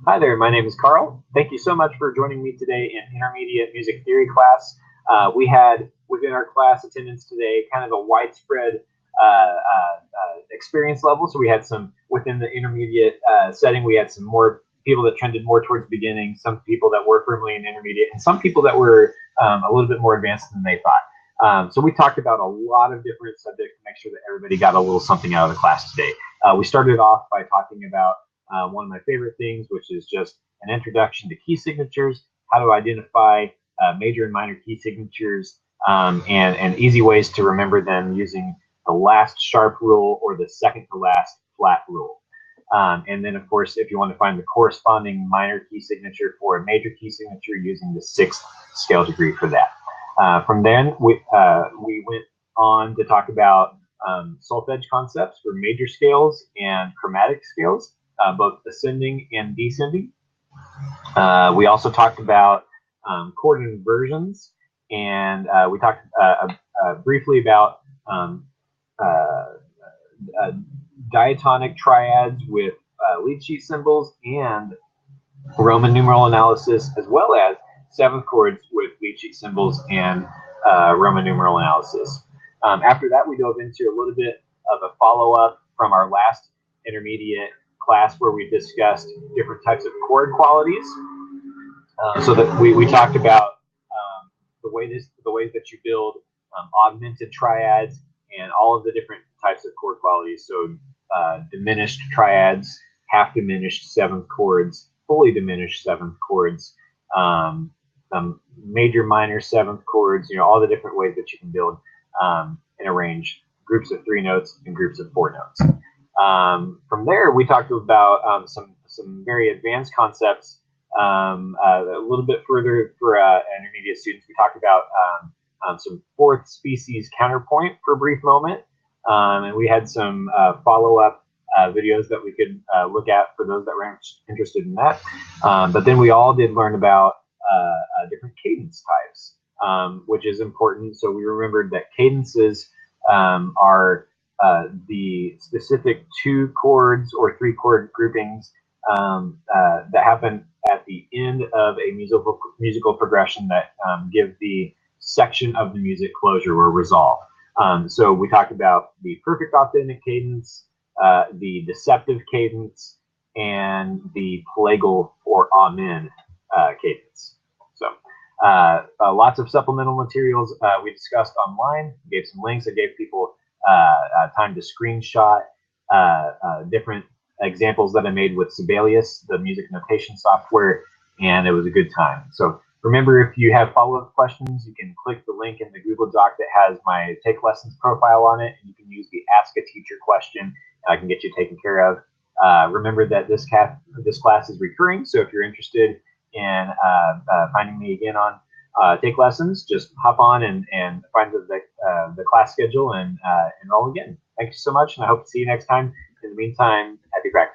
Hi there, my name is Carl. Thank you so much for joining me today in intermediate music theory class. We had within our class attendance today kind of a widespread experience level. So we had some within the intermediate setting, we had some more people that trended more towards the beginning, some people that were firmly in intermediate, and some people that were a little bit more advanced than they thought. So we talked about a lot of different subjects to make sure that everybody got a little something out of the class today. We started off by talking about one of my favorite things, which is just an introduction to key signatures, how to identify major and minor key signatures, and easy ways to remember them using the last sharp rule or the second to last flat rule. And then, of course, if you want to find the corresponding minor key signature for a major key signature, using the sixth scale degree for that. From then, we went on to talk about solfege concepts for major scales and chromatic scales, both ascending and descending. We also talked about chord inversions, and we talked briefly about diatonic triads with lead sheet symbols and Roman numeral analysis, as well as seventh chords with lead sheet symbols and Roman numeral analysis. After that, we dove into a little bit of a follow-up from our last intermediate class where we discussed different types of chord qualities. So that we talked about the ways that you build augmented triads and all of the different types of chord qualities. So diminished triads, half diminished seventh chords, fully diminished seventh chords, major, minor seventh chords. All the different ways that you can build and arrange groups of 3 notes and groups of 4 notes. From there, we talked about some very advanced concepts. A little bit further for intermediate students, we talked about some fourth species counterpoint for a brief moment, and we had some follow-up videos that we could look at for those that were interested in that. But then we all did learn about different cadence types, which is important. So we remembered that cadences are the specific 2 chords or 3 chord groupings that happen at the end of a musical progression that give the section of the music closure or resolve. So we talked about the perfect authentic cadence, the deceptive cadence, and the plagal or amen cadence. So lots of supplemental materials we discussed online. We gave some links. I gave people time to screenshot different examples that I made with Sibelius, the music notation software, and it was a good time. So remember, if you have follow-up questions, you can click the link in the Google Doc that has my Take Lessons profile on it, and you can use the Ask a Teacher question, and I can get you taken care of. Remember that this class is recurring, so if you're interested in finding me again on Take Lessons, just hop on and find the class schedule and enroll again. Thank you so much, and I hope to see you next time. In the meantime, happy practice.